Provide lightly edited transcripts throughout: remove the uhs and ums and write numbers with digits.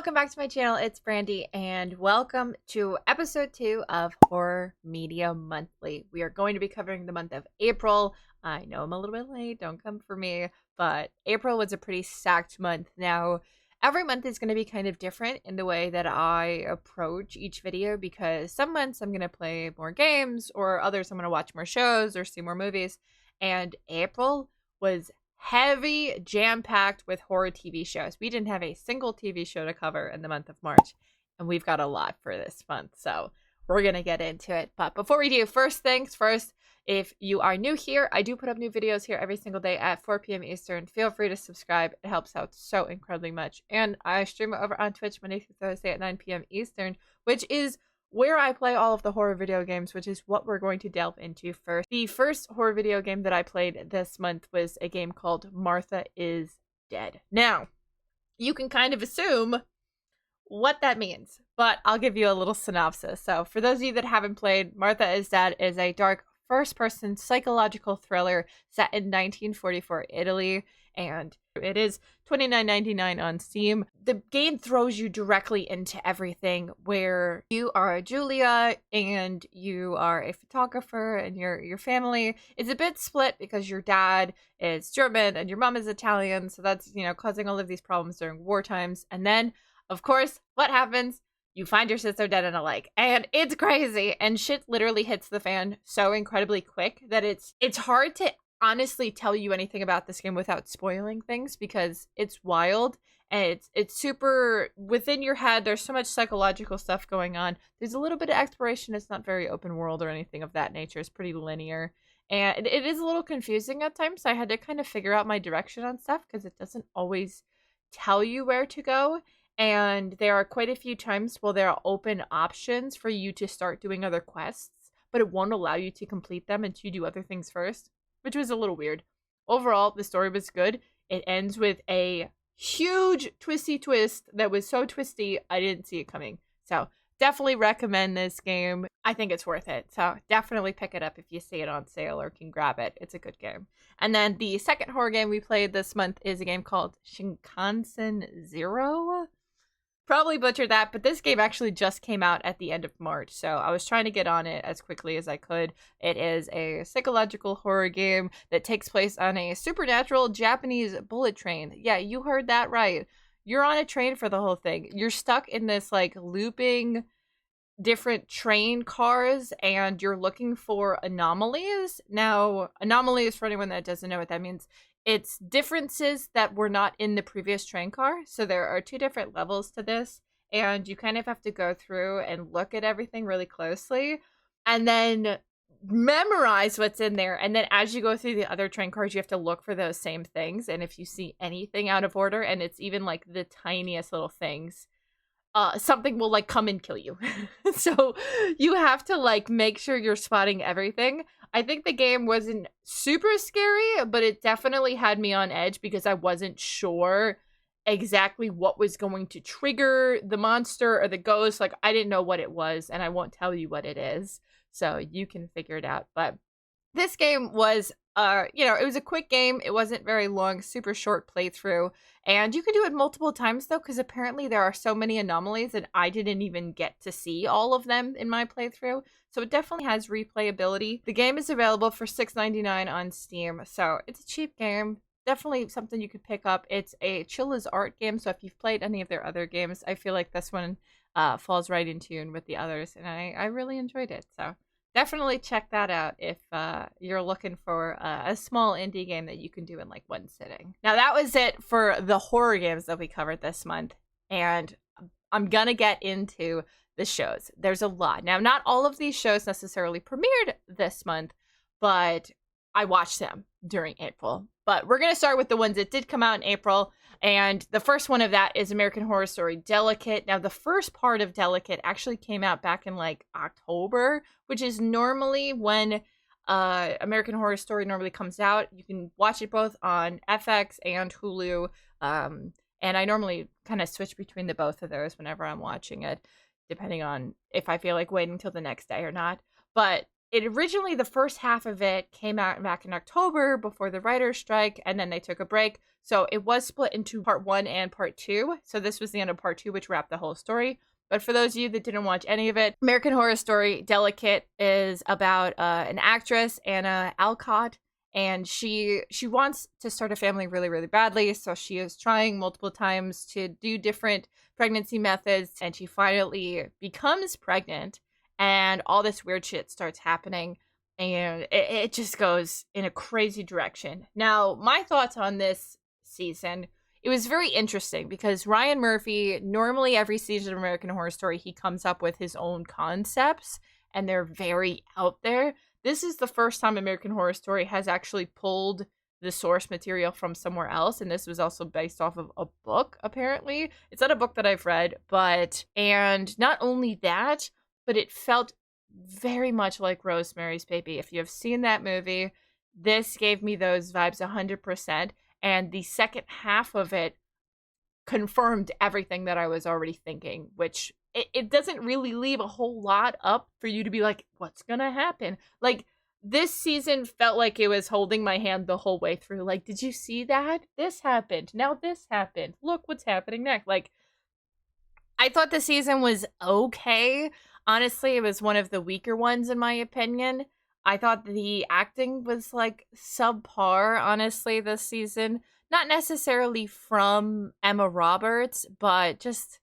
welcome back to my channel. It's Brandy, and welcome to episode 2 of Horror Media Monthly. We are going to be covering the month of April. I know I'm a little bit late, don't come for me, but April was a pretty stacked month. Now, every month is going to be kind of different in the way that I approach each video, because some months I'm going to play more games, or others I'm going to watch more shows or see more movies, and April was heavy, jam-packed with horror TV shows. We didn't have a single TV show to cover in the month of March, and we've got a lot for this month, so we're gonna get into it. But before we do, first things first, if you are new here, I do put up new videos here every single day at 4 p.m. Eastern. Feel free to subscribe. It helps out so incredibly much. And I stream it over on Twitch Monday through Thursday at 9 p.m. Eastern, which is where I play all of the horror video games, which is what we're going to delve into first. The first horror video game that I played this month was a game called Martha is Dead. Now, you can kind of assume what that means, but I'll give you a little synopsis. So for those of you that haven't played, Martha is Dead is a dark first-person psychological thriller set in 1944 Italy, and it is $29.99 on Steam. The game throws you directly into everything, where you are Julia and you are a photographer, and your family is a bit split because your dad is German and your mom is Italian, so that's, causing all of these problems during war times. And then, of course, what happens? You find your sister dead in a lake, and it's crazy, and shit literally hits the fan so incredibly quick that it's hard to honestly tell you anything about this game without spoiling things, because it's wild and it's super within your head. There's so much psychological stuff going on. There's a little bit of exploration. It's not very open world or anything of that nature. It's pretty linear, and it is a little confusing at times. I had to kind of figure out my direction on stuff because it doesn't always tell you where to go. And there are quite a few times where there are open options for you to start doing other quests, but it won't allow you to complete them and to do other things first, which was a little weird. Overall, the story was good. It ends with a huge twisty twist that was so twisty, I didn't see it coming. So definitely recommend this game. I think it's worth it. So definitely pick it up if you see it on sale or can grab it. It's a good game. And then the second horror game we played this month is a game called Shunsen Zero. Probably butchered that, but this game actually just came out at the end of March, so I was trying to get on it as quickly as I could. It is a psychological horror game that takes place on a supernatural Japanese bullet train. Yeah, you heard that right. You're on a train for the whole thing. You're stuck in this, looping different train cars, and you're looking for anomalies. Now, anomalies, for anyone that doesn't know what that means, it's differences that were not in the previous train car. So there are 2 different levels to this, and you kind of have to go through and look at everything really closely and then memorize what's in there. And then as you go through the other train cars, you have to look for those same things. And if you see anything out of order, and it's even the tiniest little things, something will come and kill you. So you have to make sure you're spotting everything. I think the game wasn't super scary, but it definitely had me on edge because I wasn't sure exactly what was going to trigger the monster or the ghost. I didn't know what it was, and I won't tell you what it is, so you can figure it out. But this game was, it was a quick game. It wasn't very long, super short playthrough. And you can do it multiple times, though, because apparently there are so many anomalies and I didn't even get to see all of them in my playthrough. So it definitely has replayability. The game is available for $6.99 on Steam, so it's a cheap game. Definitely something you could pick up. It's a chill as art game, so if you've played any of their other games, I feel like this one falls right in tune with the others, and I really enjoyed it. So definitely check that out if you're looking for a small indie game that you can do in one sitting. Now, that was it for the horror games that we covered this month, and I'm gonna get into the shows. There's a lot. Now, not all of these shows necessarily premiered this month, but I watched them during April. But we're gonna start with the ones that did come out in April, and the first one of that is American Horror Story Delicate. Now, the first part of Delicate actually came out back in October, which is normally when American Horror Story normally comes out. You can watch it both on FX and Hulu, and I normally kind of switch between the both of those whenever I'm watching it, depending on if I feel like waiting till the next day or not. But it originally, the first half of it came out back in October before the writer's strike, and then they took a break. So it was split into part 1 and part 2. So this was the end of part 2, which wrapped the whole story. But for those of you that didn't watch any of it, American Horror Story Delicate is about an actress, Anna Alcott, and she wants to start a family really, really badly. So she is trying multiple times to do different pregnancy methods, and she finally becomes pregnant, and all this weird shit starts happening, and it just goes in a crazy direction. Now, my thoughts on this season, it was very interesting because Ryan Murphy, normally every season of American Horror Story, he comes up with his own concepts, and they're very out there. This is the first time American Horror Story has actually pulled the source material from somewhere else, and this was also based off of a book, apparently. It's not a book that I've read, and not only that, but it felt very much like Rosemary's Baby. If you have seen that movie, this gave me those vibes 100%, and the second half of it confirmed everything that I was already thinking, which it doesn't really leave a whole lot up for you to be like, what's gonna happen? Like, this season felt like it was holding my hand the whole way through. Like, did you see that? This happened. Now this happened. Look what's happening next. Like, I thought the season was okay. Honestly, it was one of the weaker ones in my opinion. I thought the acting was like subpar, honestly, this season. Not necessarily from Emma Roberts, but just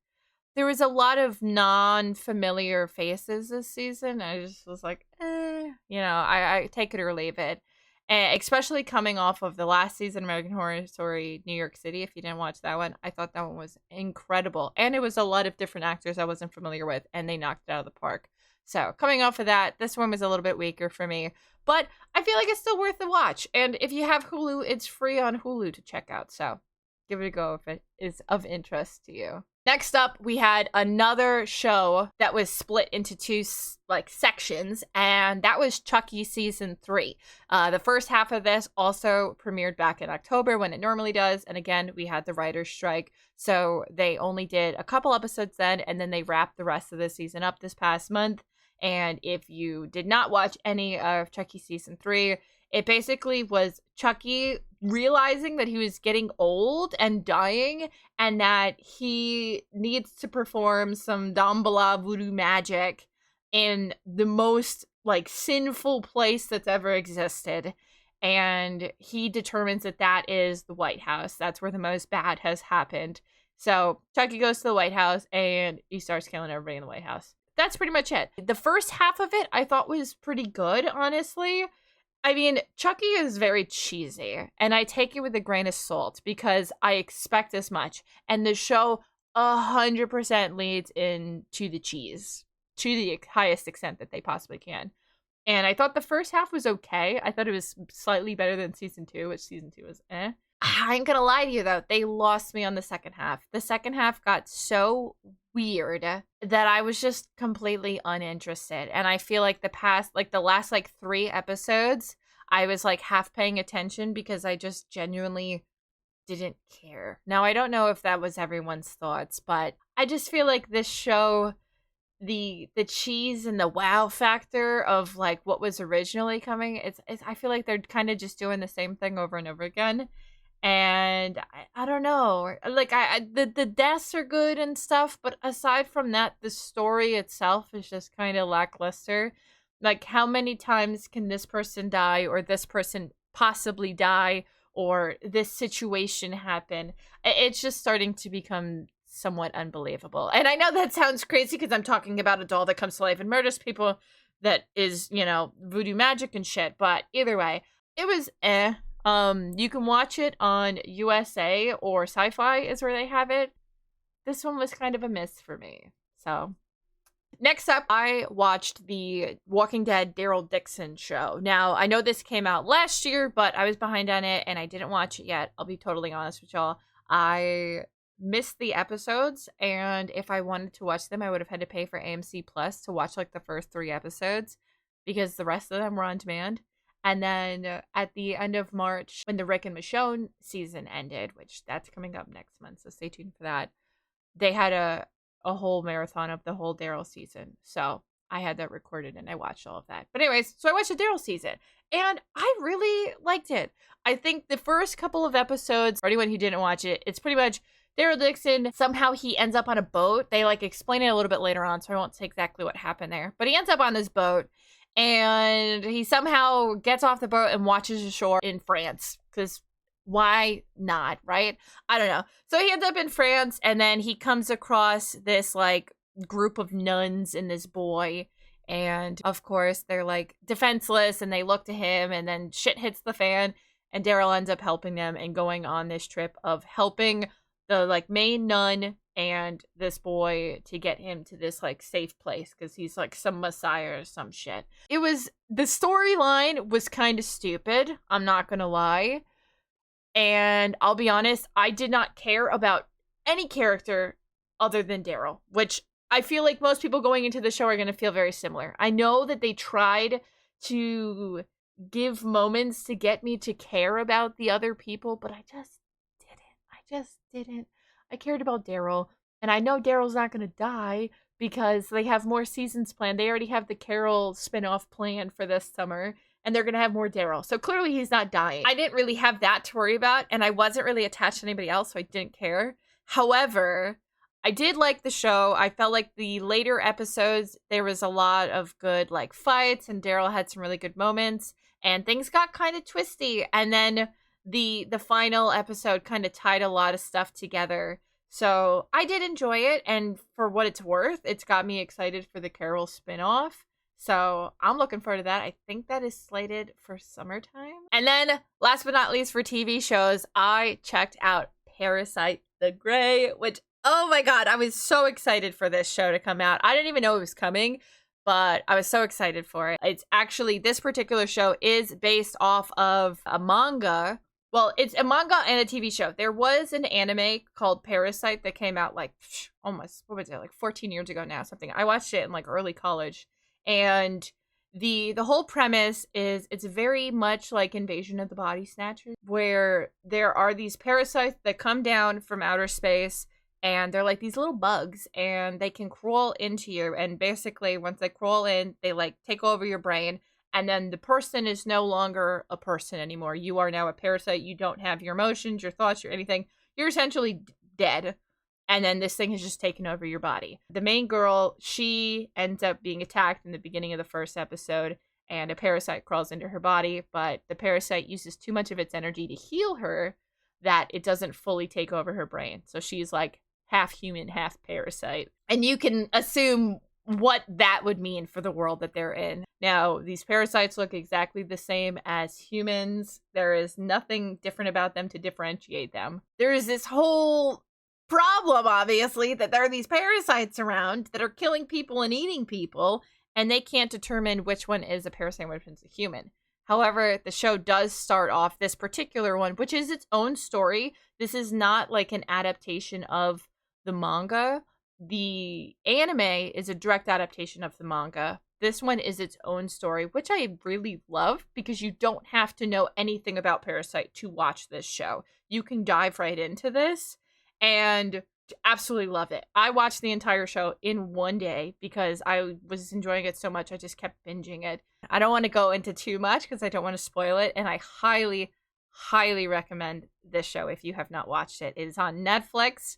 there was a lot of non-familiar faces this season. I just was like, I take it or leave it. And especially coming off of the last season, American Horror Story New York City. If you didn't watch that one, I thought that one was incredible. And it was a lot of different actors I wasn't familiar with, and they knocked it out of the park. So coming off of that, this one was a little bit weaker for me. But I feel like it's still worth the watch. And if you have Hulu, it's free on Hulu to check out. So give it a go if it is of interest to you. Next up, we had another show that was split into two sections, and that was Chucky season 3. The first half of this also premiered back in October when it normally does, and again, we had the writer's strike, so they only did a couple episodes then, and then they wrapped the rest of the season up this past month. And if you did not watch any of Chucky season 3, it basically was Chucky realizing that he was getting old and dying, and that he needs to perform some Dambala voodoo magic in the most sinful place that's ever existed. And he determines that that is the White House. That's where the most bad has happened. So Chucky goes to the White House and he starts killing everybody in the White House. That's pretty much it. The first half of it I thought was pretty good, honestly. I mean, Chucky is very cheesy, and I take it with a grain of salt because I expect as much. And the show 100% leads into the cheese to the highest extent that they possibly can. And I thought the first half was okay. I thought it was slightly better than season 2, which season 2 was eh. I ain't gonna lie to you, though. They lost me on the second half. The second half got so weird that I was just completely uninterested. And I feel like the last 3 episodes, I was half paying attention because I just genuinely didn't care. Now, I don't know if that was everyone's thoughts, but I just feel like this show, the cheese and the wow factor of what was originally coming, it's I feel like they're kind of just doing the same thing over and over again. And I don't know, the deaths are good and stuff, but aside from that, the story itself is just kind of lackluster. How many times can this person die, or this person possibly die, or this situation happen? It's just starting to become somewhat unbelievable. And I know that sounds crazy because I'm talking about a doll that comes to life and murders people that is, voodoo magic and shit, but either way, it was eh. You can watch it on USA or Sci-Fi is where they have it. This one was kind of a miss for me. So, next up, I watched the Walking Dead Daryl Dixon show. Now, I know this came out last year, but I was behind on it and I didn't watch it yet. I'll be totally honest with y'all. I missed the episodes, and if I wanted to watch them, I would have had to pay for AMC Plus to watch the first 3 episodes because the rest of them were on demand. And then at the end of March, when the Rick and Michonne season ended, which that's coming up next month, so stay tuned for that, they had a whole marathon of the whole Daryl season. So I had that recorded and I watched all of that. But anyways, so I watched the Daryl season and I really liked it. I think the first couple of episodes, for anyone who didn't watch it, it's pretty much Daryl Dixon, somehow he ends up on a boat. They like explain it a little bit later on, so I won't say exactly what happened there. But he ends up on this boat and he somehow gets off the boat and watches the shore in France. Because why not, right? I don't know. So he ends up in France and then he comes across this like group of nuns and this boy. And of course, they're like defenseless and they look to him and then shit hits the fan. And Daryl ends up helping them and going on this trip of helping the like main nun and this boy to get him to this like safe place because he's like some messiah or some shit. It was, the storyline was kind of stupid, I'm not gonna lie. And I'll be honest, I did not care about any character other than Daryl, which I feel like most people going into the show are going to feel very similar. I know that they tried to give moments to get me to care about the other people, but I just didn't. I cared about Daryl, and I know Daryl's not going to die because they have more seasons planned. They already have the Carol spinoff planned for this summer, and they're going to have more Daryl. So clearly he's not dying. I didn't really have that to worry about, and I wasn't really attached to anybody else, so I didn't care. However, I did like the show. I felt like the later episodes, there was a lot of good like fights, and Daryl had some really good moments, and things got kind of twisty. And then the final episode kind of tied a lot of stuff together. So I did enjoy it, and for what it's worth, it's got me excited for the Carol spinoff. So I'm looking forward to that. I think that is slated for summertime. And then last but not least for TV shows, I checked out Parasite the Grey, which, oh my God, I was so excited for this show to come out. I didn't even know it was coming, but I was so excited for it. It's actually, this particular show is based off of a manga. Well, it's a manga and a TV show. There was an anime called Parasite that came out like almost, what was it, like 14 years ago now, something. I watched it in like early college. And the whole premise is it's very much like Invasion of the Body Snatchers, where there are these parasites that come down from outer space, and they're like these little bugs, and they can crawl into you. And basically, once they crawl in, they like take over your brain. And then the person is no longer a person anymore. You are now a parasite. You don't have your emotions, your thoughts, your anything. You're essentially dead. And then this thing has just taken over your body. The main girl, she ends up being attacked in the beginning of the first episode, and a parasite crawls into her body, but the parasite uses too much of its energy to heal her that it doesn't fully take over her brain. So she's like half human, half parasite. And you can assume what that would mean for the world that they're in. Now, these parasites look exactly the same as humans. There is nothing different about them to differentiate them. There is this whole problem, obviously, that there are these parasites around that are killing people and eating people, and they can't determine which one is a parasite and which one's a human. However, the show does start off, this particular one, which is its own story. This is not like an adaptation of the manga. The anime is a direct adaptation of the manga. This one is its own story, which I really love because you don't have to know anything about Parasite to watch this show. You can dive right into this and absolutely love it. I watched the entire show in one day because I was enjoying it so much. I just kept binging it. I don't want to go into too much because I don't want to spoil it, and I highly, highly recommend this show if you have not watched it. It is on Netflix.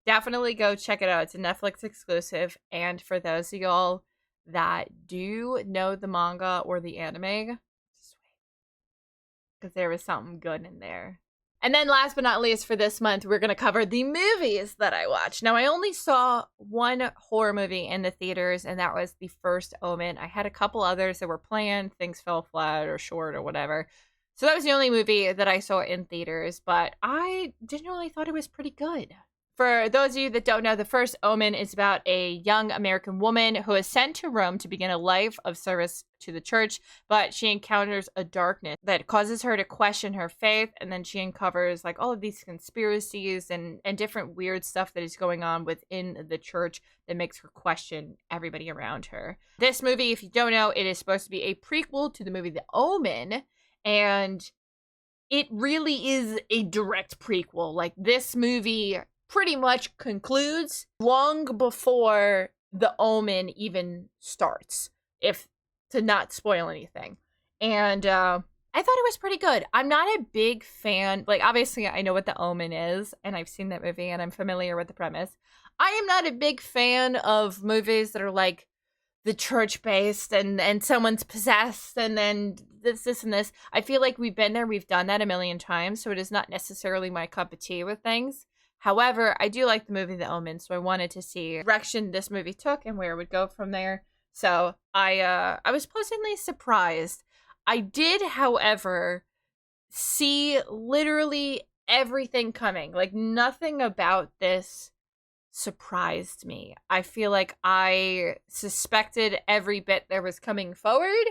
Definitely go check it out. It's a Netflix exclusive. And for those of y'all that do know the manga or the anime, just wait, because there was something good in there. And then last but not least for this month, we're going to cover the movies that I watched. Now, I only saw one horror movie in the theaters, and that was The First Omen. I had a couple others that were planned. Things fell flat or short or whatever. So that was the only movie that I saw in theaters, but I genuinely thought it was pretty good. For those of you that don't know, The First Omen is about a young American woman who is sent to Rome to begin a life of service to the church, but she encounters a darkness that causes her to question her faith, and then she uncovers like all of these conspiracies and different weird stuff that is going on within the church that makes her question everybody around her. This movie, if you don't know, it is supposed to be a prequel to the movie The Omen, and it really is a direct prequel. Like, this movie pretty much concludes long before the Omen even starts, if to not spoil anything. And I thought it was pretty good. I'm not a big fan. Like, obviously, I know what the Omen is, and I've seen that movie, and I'm familiar with the premise. I am not a big fan of movies that are like the church based and someone's possessed and then this and this. I feel like we've been there, we've done that a million times, so it is not necessarily my cup of tea with things. However, I do like the movie The Omen, so I wanted to see the direction this movie took and where it would go from there. So I was pleasantly surprised. I did, however, see literally everything coming. Like, nothing about this surprised me. I feel like I suspected every bit that was coming forward,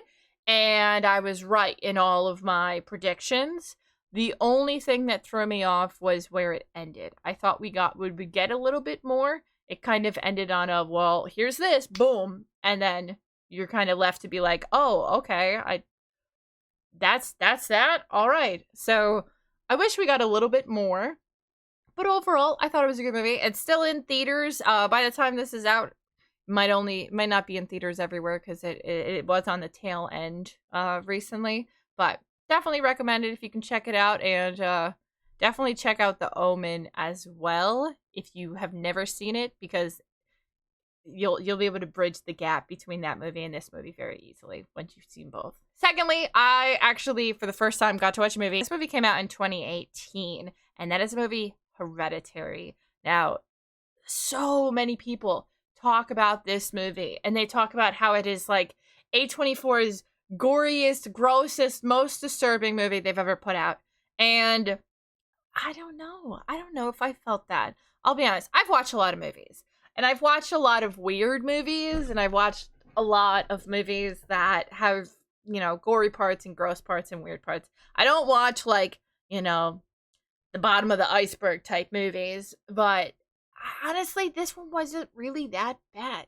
and I was right in all of my predictions. The only thing that threw me off was where it ended. I thought would we get a little bit more. It kind of ended on a, well, here's this, boom, and then you're kind of left to be like, oh, okay, that's that. All right. So I wish we got a little bit more. But overall, I thought it was a good movie. It's still in theaters. By the time this is out, might not be in theaters everywhere because it was on the tail end recently. But definitely recommend it if you can check it out, and definitely check out The Omen as well if you have never seen it, because you'll be able to bridge the gap between that movie and this movie very easily once you've seen both. Secondly, I actually, for the first time, got to watch a movie. This movie came out in 2018, and that is a movie, Hereditary. Now, so many people talk about this movie, and they talk about how it is like A24's goriest, grossest, most disturbing movie they've ever put out. And I don't know. I don't know if I felt that. I'll be honest. I've watched a lot of movies, and I've watched a lot of weird movies, and I've watched a lot of movies that have, gory parts and gross parts and weird parts. I don't watch, like, the bottom of the iceberg type movies, but honestly, this one wasn't really that bad.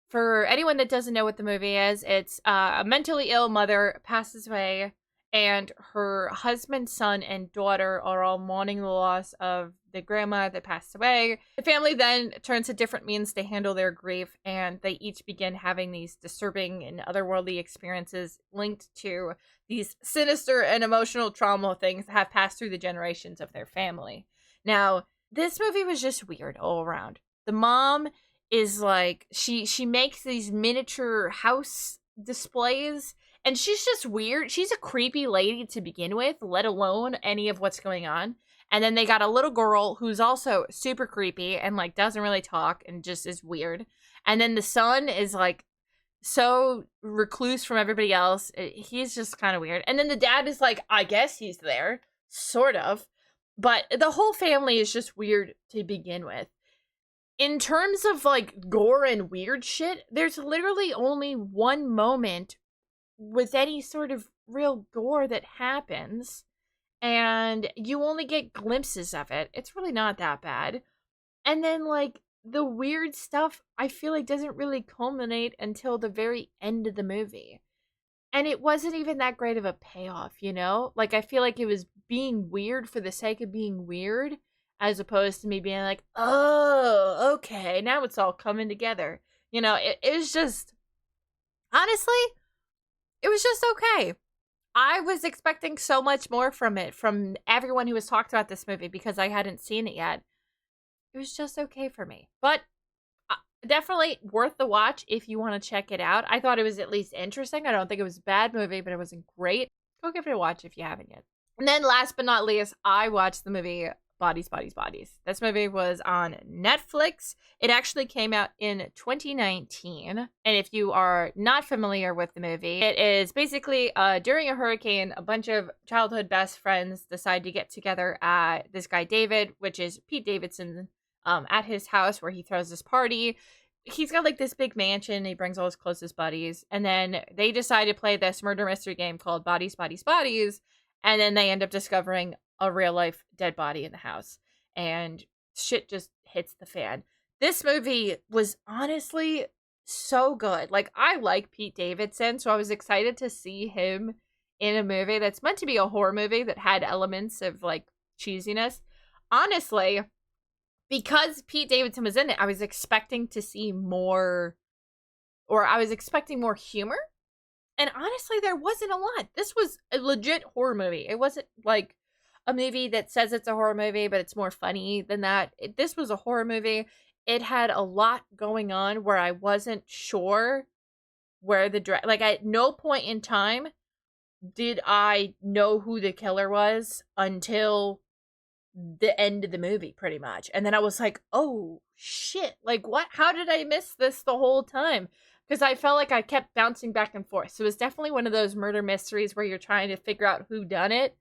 For anyone that doesn't know what the movie is, it's a mentally ill mother passes away, and her husband, son, and daughter are all mourning the loss of the grandma that passed away. The family then turns to different means to handle their grief, and they each begin having these disturbing and otherworldly experiences linked to these sinister and emotional trauma things that have passed through the generations of their family. Now, this movie was just weird all around. The mom is like, she makes these miniature house displays, and she's just weird. She's a creepy lady to begin with, let alone any of what's going on. And then they got a little girl who's also super creepy and, like, doesn't really talk and just is weird. And then the son is, like, so recluse from everybody else. He's just kind of weird. And then the dad is like, I guess he's there, sort of. But the whole family is just weird to begin with. In terms of, like, gore and weird shit, there's literally only one moment with any sort of real gore that happens, and you only get glimpses of it. It's really not that bad. And then, like, the weird stuff, I feel like, doesn't really culminate until the very end of the movie. And it wasn't even that great of a payoff, Like, I feel like it was being weird for the sake of being weird, as opposed to me being like, oh, okay, now it's all coming together. It was just, honestly, it was just okay. I was expecting so much more from it, from everyone who has talked about this movie, because I hadn't seen it yet. It was just okay for me. But definitely worth the watch if you want to check it out. I thought it was at least interesting. I don't think it was a bad movie, but it wasn't great. Go give it a watch if you haven't yet. And then last but not least, I watched the movie Bodies, Bodies, Bodies. This movie was on Netflix. It actually came out in 2019. And if you are not familiar with the movie, it is basically during a hurricane, a bunch of childhood best friends decide to get together at this guy David, which is Pete Davidson, at his house where he throws this party. He's got, like, this big mansion. He brings all his closest buddies. And then they decide to play this murder mystery game called Bodies, Bodies, Bodies. And then they end up discovering a real life dead body in the house, and shit just hits the fan. This movie was honestly so good. Like, I like Pete Davidson, so I was excited to see him in a movie that's meant to be a horror movie that had elements of, like, cheesiness. Honestly, because Pete Davidson was in it, I was expecting to see more, or I was expecting more humor. And honestly, there wasn't a lot. This was a legit horror movie. It wasn't like a movie that says it's a horror movie, but it's more funny than that. This was a horror movie. It had a lot going on where I wasn't sure where like, at no point in time did I know who the killer was until the end of the movie, pretty much. And then I was like, oh shit, like what? How did I miss this the whole time? Because I felt like I kept bouncing back and forth. So it was definitely one of those murder mysteries where you're trying to figure out who done it,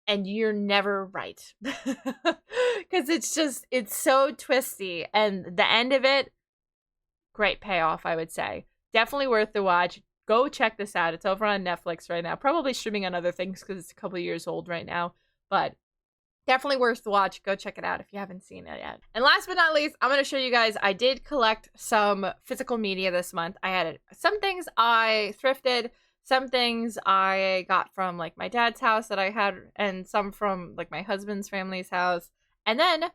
and you're never right. Because it's so twisty. And the end of it, great payoff, I would say. Definitely worth the watch. Go check this out. It's over on Netflix right now. Probably streaming on other things because it's a couple years old right now. But definitely worth the watch. Go check it out if you haven't seen it yet. And last but not least, I'm going to show you guys, I did collect some physical media this month. I had some things I thrifted, some things I got from like my dad's house that I had, and some from like my husband's family's house. And then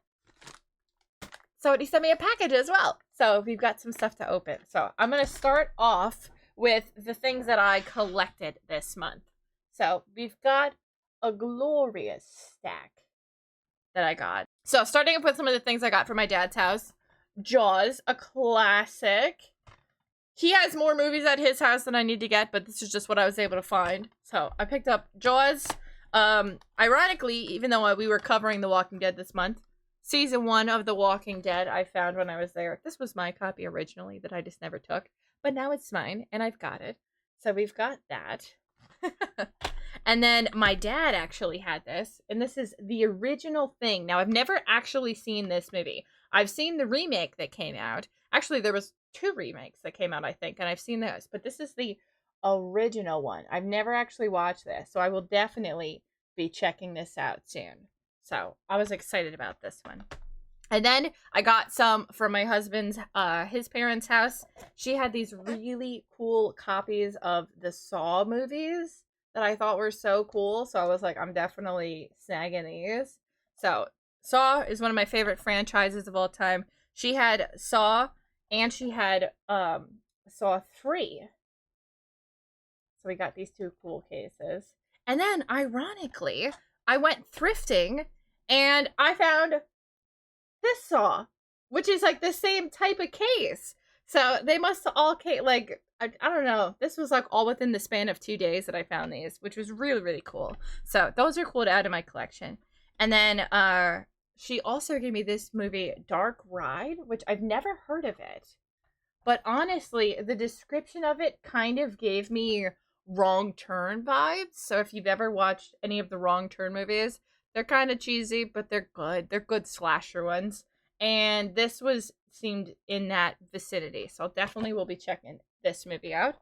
somebody sent me a package as well. So we've got some stuff to open. So I'm going to start off with the things that I collected this month. So we've got a glorious stack that I got. So starting up with some of the things I got from my dad's house. Jaws, a classic. He has more movies at his house than I need to get, but this is just what I was able to find. So I picked up Jaws. Ironically, even though we were covering The Walking Dead this month, season 1 of The Walking Dead I found when I was there. This was my copy originally that I just never took, but now it's mine and I've got it. So we've got that. And then my dad actually had this, and this is the original Thing. Now, I've never actually seen this movie. I've seen the remake that came out. Actually, there was 2 remakes that came out, I think, and I've seen those. But this is the original one. I've never actually watched this, so I will definitely be checking this out soon. So I was excited about this one. And then I got some from my husband's, his parents' house. She had these really cool copies of the Saw movies that I thought were so cool. So I was like, I'm definitely snagging these. So Saw is one of my favorite franchises of all time. She had Saw, and she had Saw 3. So we got these 2 cool cases. And then, ironically, I went thrifting, and I found this Saw, which is like the same type of case. So they must all like, I don't know. This was like all within the span of 2 days that I found these, which was really, really cool. So those are cool to add to my collection. And then she also gave me this movie, Dark Ride, which I've never heard of it. But honestly, the description of it kind of gave me Wrong Turn vibes. So if you've ever watched any of the Wrong Turn movies, they're kind of cheesy, but they're good. They're good slasher ones. And this seemed in that vicinity. So definitely will be checking this movie out.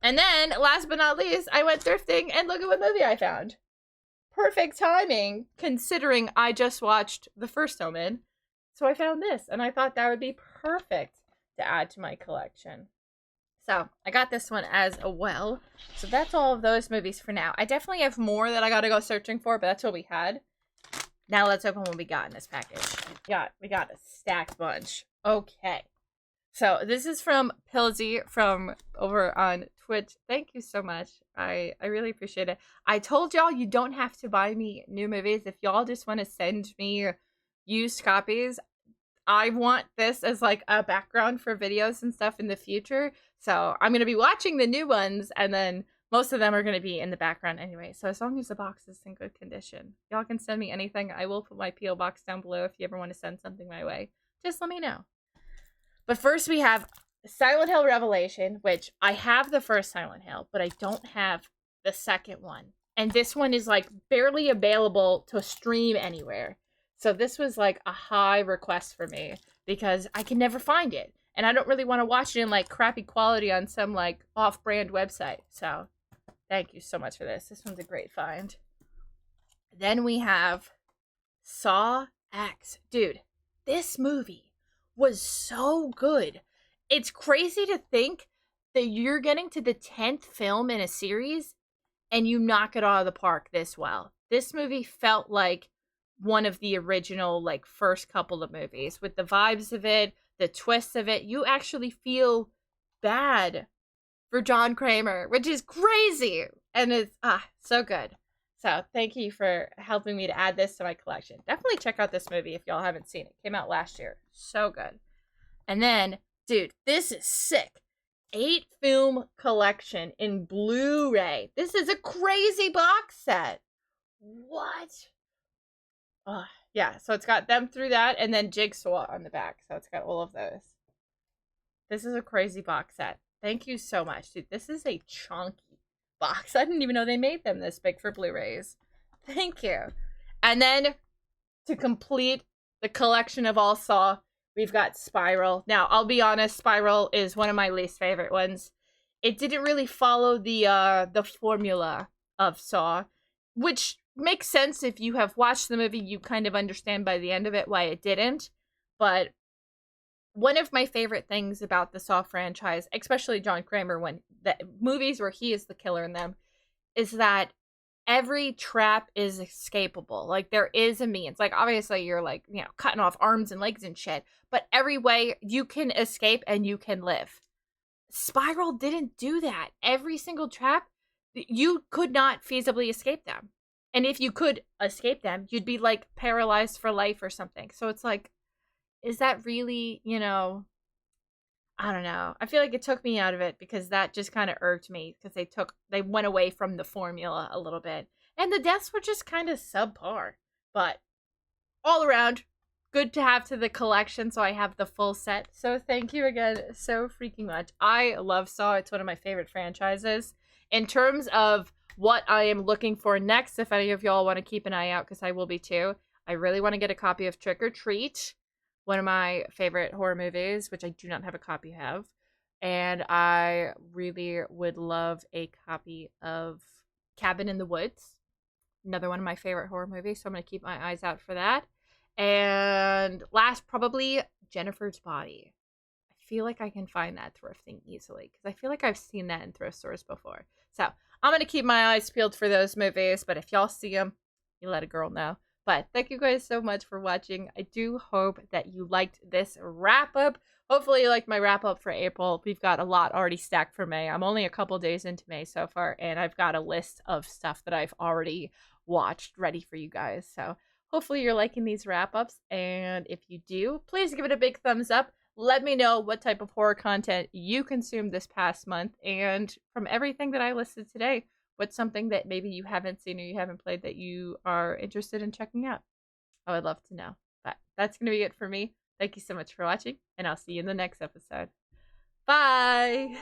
And then, last but not least, I went thrifting, and look at what movie I found. Perfect timing, considering I just watched The First Omen. So I found this, and I thought that would be perfect to add to my collection. So I got this one as well. So that's all of those movies for now. I definitely have more that I gotta go searching for, but that's what we had. Now let's open what we got in this package. We got a stacked bunch. Okay. So this is from Pilsy from over on Twitch. Thank you so much. I really appreciate it. I told y'all you don't have to buy me new movies. If y'all just want to send me used copies, I want this as like a background for videos and stuff in the future. So I'm going to be watching the new ones, and then most of them are going to be in the background anyway. So as long as the box is in good condition, y'all can send me anything. I will put my P.O. box down below if you ever want to send something my way. Just let me know. But first we have Silent Hill Revelation, which I have the first Silent Hill, but I don't have the second one. And this one is like barely available to stream anywhere. So this was like a high request for me because I can never find it. And I don't really want to watch it in like crappy quality on some like off-brand website. So thank you so much for this. This one's a great find. Then we have Saw X. Dude, this movie was so good. It's crazy to think that you're getting to the 10th film in a series and you knock it out of the park this well. This movie felt like one of the original, like, first couple of movies. With the vibes of it, the twists of it, you actually feel bad for John Kramer, which is crazy. And it's so good. So thank you for helping me to add this to my collection. Definitely check out this movie if y'all haven't seen it. Came out last year. So good. And then, dude, this is sick. 8-film collection in Blu-ray. This is a crazy box set. What? Yeah, so it's got them through that, and then Jigsaw on the back. So it's got all of those. This is a crazy box set. Thank you so much, dude. This is a chunky box. I didn't even know they made them this big for Blu-rays. Thank you. And then to complete the collection of all Saw, we've got Spiral. Now, I'll be honest, Spiral is one of my least favorite ones. It didn't really follow the formula of Saw, which makes sense if you have watched the movie. You kind of understand by the end of it why it didn't. But one of my favorite things about the Saw franchise, especially John Kramer, when the movies where he is the killer in them, is that every trap is escapable. Like, there is a means. Like, obviously, you're, like, you know, cutting off arms and legs and shit. But every way you can escape and you can live. Spiral didn't do that. Every single trap, you could not feasibly escape them. And if you could escape them, you'd be, like, paralyzed for life or something. So it's like, is that really, you know, I don't know. I feel like it took me out of it because that just kind of irked me because they went away from the formula a little bit. And the deaths were just kind of subpar. But all around, good to have to the collection, so I have the full set. So thank you again so freaking much. I love Saw. It's one of my favorite franchises. In terms of what I am looking for next, if any of y'all want to keep an eye out, because I will be too, I really want to get a copy of Trick or Treat, one of my favorite horror movies, which I do not have a copy of. And I really would love a copy of Cabin in the Woods, another one of my favorite horror movies, so I'm going to keep my eyes out for that. And last, probably Jennifer's Body. I feel like I can find that thrifting easily, because I feel like I've seen that in thrift stores before. So I'm going to keep my eyes peeled for those movies, but if y'all see them, you let a girl know. But thank you guys so much for watching. I do hope that you liked this wrap-up. Hopefully you liked my wrap-up for April. We've got a lot already stacked for May. I'm only a couple days into May so far, and I've got a list of stuff that I've already watched ready for you guys. So hopefully you're liking these wrap-ups, and if you do, please give it a big thumbs up. Let me know what type of horror content you consumed this past month, and from everything that I listed today, what's something that maybe you haven't seen or you haven't played that you are interested in checking out? I would love to know. But that's going to be it for me. Thank you so much for watching, and I'll see you in the next episode. Bye!